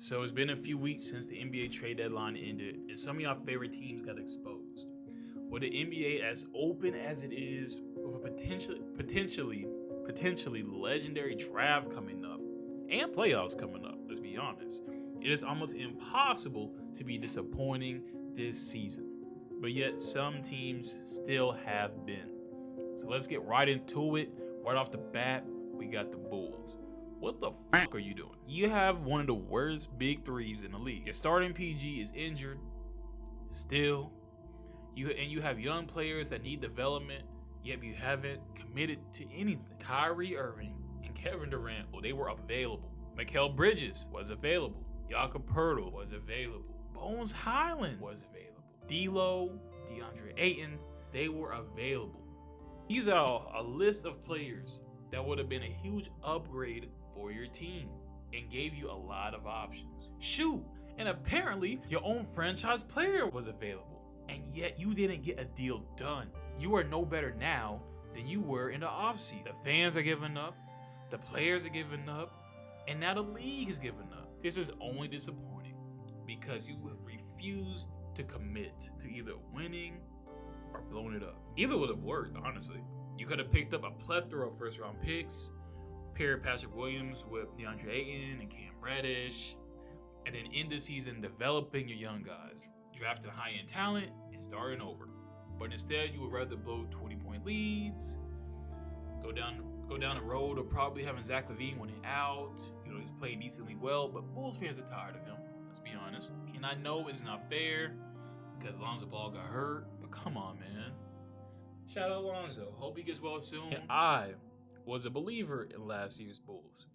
So it's been a few weeks since the NBA trade deadline ended, and some of y'all favorite teams got exposed. With the NBA as open as it is, with a potentially legendary draft coming up, and playoffs coming up, let's be honest, it is almost impossible to be disappointing this season. But yet, some teams still have been. So let's get right into it. Right off the bat, we got the Bulls. What the fuck are you doing? You have one of the worst big threes in the league. Your starting PG is injured. Still. You have young players that need development, yet you haven't committed to anything. Kyrie Irving and Kevin Durant, well, they were available. Mikal Bridges was available. Jakob Poeltl was available. Bones Highland was available. D'Lo, DeAndre Ayton, they were available. These are a list of players that would have been a huge upgrade for your team and gave you a lot of options. Shoot, and apparently your own franchise player was available, and yet you didn't get a deal done. You are no better now than you were in the offseason. The fans are giving up, the players are giving up, and now the league is giving up. This is only disappointing because you refused to commit to either winning or blowing it up. Either would have worked, honestly. You could have picked up a plethora of first-round picks, paired Patrick Williams with DeAndre Ayton and Cam Reddish, and then end the season developing your young guys, drafting high-end talent, and starting over. But instead, you would rather blow 20-point leads, go down the road of probably having Zach LaVine winning out. You know, he's playing decently well, but Bulls fans are tired of him, let's be honest. And I know it's not fair because Lonzo Ball got hurt, but come on, man. Shout out Lonzo. Hope he gets well soon. And I was a believer in last year's Bulls.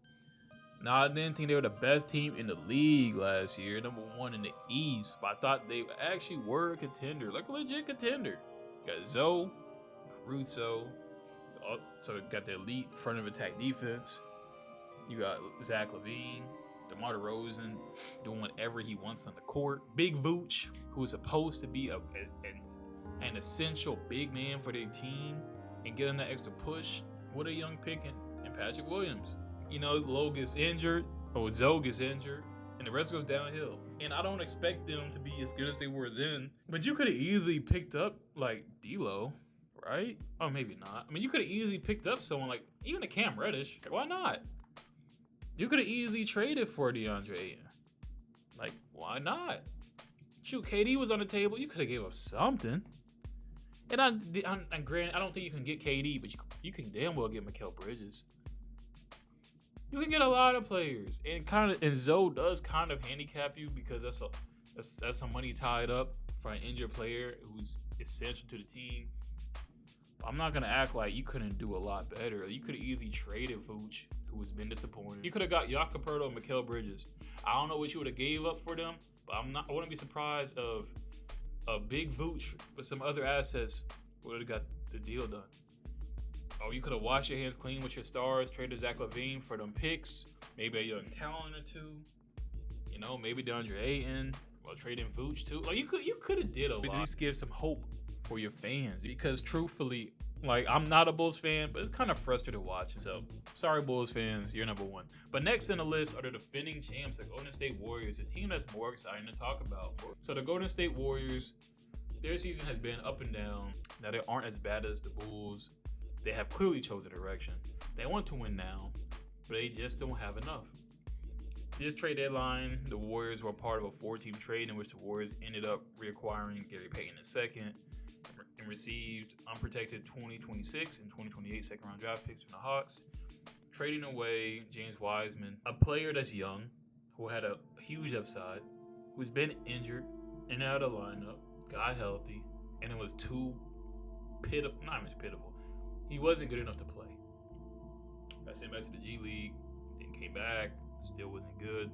Now, I didn't think they were the best team in the league last year, number one in the East, but I thought they actually were a contender, like a legit contender. Got Zoe, Caruso, so got the elite front of attack defense. You got Zach LaVine, DeMar DeRozan doing whatever he wants on the court. Big Vooch, who is supposed to be an essential big man for their team and getting that extra push with a young pick and Patrick Williams. You know, Zoe gets injured, and the rest goes downhill. And I don't expect them to be as good as they were then. But you could have easily picked up, like, D'Lo, right? Oh, maybe not. I mean, you could have easily picked up someone like, even a Cam Reddish. Why not? You could have easily traded for DeAndre Ayton. Like, why not? Shoot, KD was on the table. You could have gave up something. And granted, I don't think you can get KD, but you can damn well get Mikal Bridges. You can get a lot of players, and Zoe does kind of handicap you because that's some money tied up for an injured player who's essential to the team. But I'm not gonna act like you couldn't do a lot better. You could have easily traded Vooch, who has been disappointed. You could have got Jakob Poeltl and Mikal Bridges. I don't know what you would have gave up for them, but I wouldn't be surprised of a big Vooch with some other assets would have got the deal done. Oh, you could have washed your hands clean with your stars, traded Zach LaVine for them picks, maybe a young talent or two. You know, maybe DeAndre Ayton, or trading Vooch too. Like you could have did a lot. At least give some hope for your fans, because truthfully, like, I'm not a Bulls fan, but it's kind of frustrating to watch. So sorry, Bulls fans, you're number one. But next in the list are the defending champs, the Golden State Warriors, a team that's more exciting to talk about. So the Golden State Warriors, their season has been up and down. Now they aren't as bad as the Bulls. They have clearly chosen a direction. They want to win now, but they just don't have enough. This trade deadline, the Warriors were part of a 4-team trade in which the Warriors ended up reacquiring Gary Payton II and received unprotected 2026 and 2028 second-round draft picks from the Hawks, trading away James Wiseman, a player that's young, who had a huge upside, who's been injured and out of the lineup, got healthy, and it was too pitiful, not much pitiful. He wasn't good enough to play. Got sent back to the G League, then came back, still wasn't good.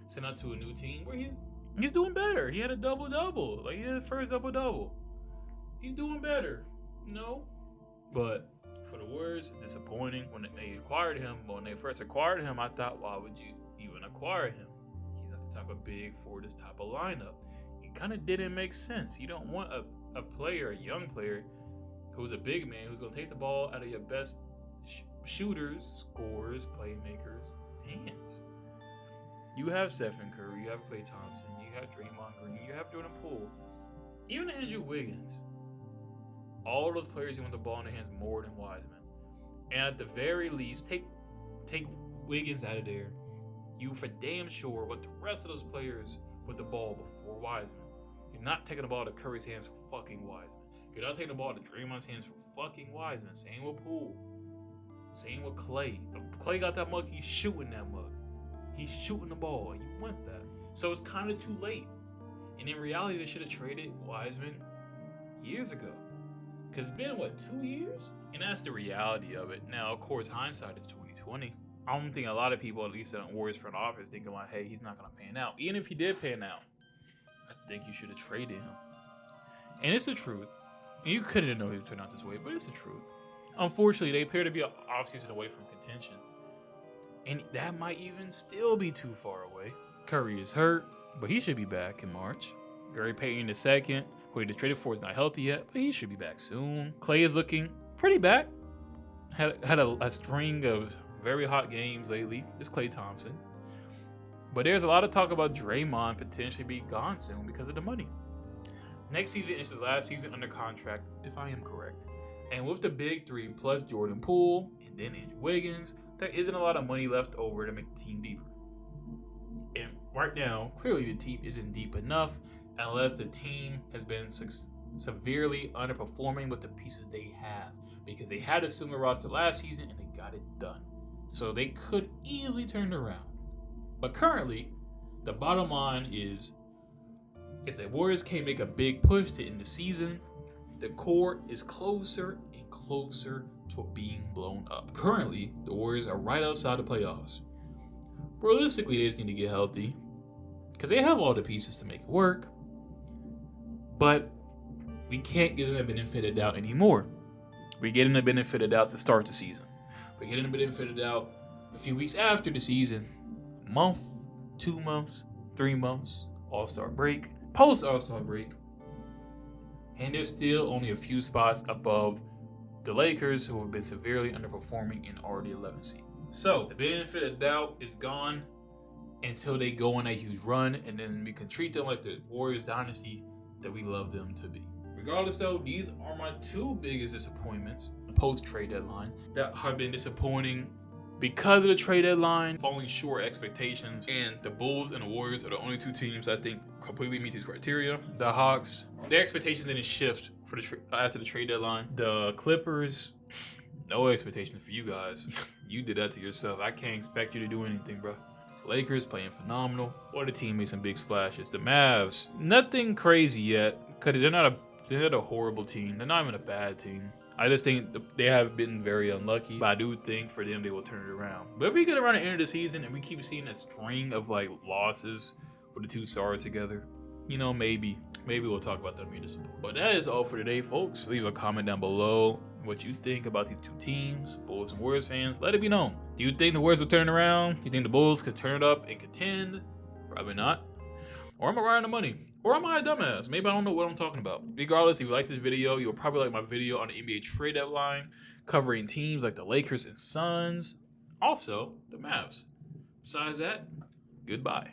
Sent out to a new team where he's doing better. He had a double-double. Like, he had his first double-double. He's doing better, you know? But for the Warriors, it's disappointing when they acquired him. But when they first acquired him, I thought, why would you even acquire him? He's not the type of big for this type of lineup. It kind of didn't make sense. You don't want a player, a young player, who's a big man, who's going to take the ball out of your best shooters, scorers, playmakers' hands. You have Stephen Curry, you have Klay Thompson, you have Draymond Green, you have Jordan Poole, even Andrew Wiggins. All those players who want the ball in their hands more than Wiseman. And at the very least, take Wiggins out of there. You for damn sure want the rest of those players with the ball before Wiseman. You're not taking the ball to Curry's hands for fucking Wiseman. You're not taking the ball to Draymond's hands for fucking Wiseman. Same with Poole. Same with Klay. If Klay got that mug, he's shooting that mug. He's shooting the ball, and you want that. So it's kind of too late. And in reality, they should have traded Wiseman years ago. Because it's been, 2 years? And that's the reality of it. Now, of course, hindsight is 2020. I don't think a lot of people, at least in the Warriors front office, thinking like, hey, he's not going to pan out. Even if he did pan out, I think you should have traded him. And it's the truth. And you couldn't know he would turn out this way, but it's the truth. Unfortunately, they appear to be an offseason away from contention. And that might even still be too far away. Curry is hurt, but he should be back in March. Gary Payton II, who he just traded for, is not healthy yet, but he should be back soon. Klay is looking pretty back. Had a string of very hot games lately. It's Klay Thompson. But there's a lot of talk about Draymond potentially be gone soon because of the money. Next season is his last season under contract, if I am correct. And with the big three plus Jordan Poole and then Andrew Wiggins, there isn't a lot of money left over to make the team deeper. And right now, clearly the team isn't deep enough unless the team has been severely underperforming with the pieces they have. Because they had a similar roster last season and they got it done. So they could easily turn it around. But currently, the bottom line is that Warriors can't make a big push to end the season. The core is closer and closer to being blown up. Currently, the Warriors are right outside the playoffs. Realistically, they just need to get healthy because they have all the pieces to make it work. But we can't give them the benefit of the doubt anymore. We're getting the benefit of the doubt to start the season. We're getting the benefit of the doubt a few weeks after the season. A month, 2 months, 3 months, All-Star break, post-All-Star break. And they're still only a few spots above the Lakers, who have been severely underperforming and already 11th seed. So the benefit of doubt is gone until they go on a huge run, and then we can treat them like the Warriors dynasty that we love them to be. Regardless, though, these are my 2 biggest disappointments post-trade deadline that have been disappointing because of the trade deadline, falling short expectations. And the Bulls and the Warriors are the only 2 teams I think completely meet these criteria. The Hawks, their expectations didn't shift for after the trade deadline. The Clippers, no expectations for you guys. You did that to yourself. I can't expect you to do anything, bro. Lakers playing phenomenal. What a team made some big splashes. The Mavs, nothing crazy yet because they're not a horrible team. They're not even a bad team. I just think they have been very unlucky, but I do think for them they will turn it around. But if we get around the end of the season and we keep seeing a string of losses with the 2 stars together, maybe we'll talk about them in this. But that is all for today, folks. Leave a comment down below what you think about these 2 teams, Bulls and Warriors fans. Let it be known. Do you think the Warriors will turn around? Do you think the Bulls could turn it up and contend? Probably not. Or am I right on the money? Or am I a dumbass? Maybe I don't know what I'm talking about. Regardless, if you like this video, you'll probably like my video on the NBA trade deadline, covering teams like the Lakers and Suns, also the Mavs. Besides that, goodbye.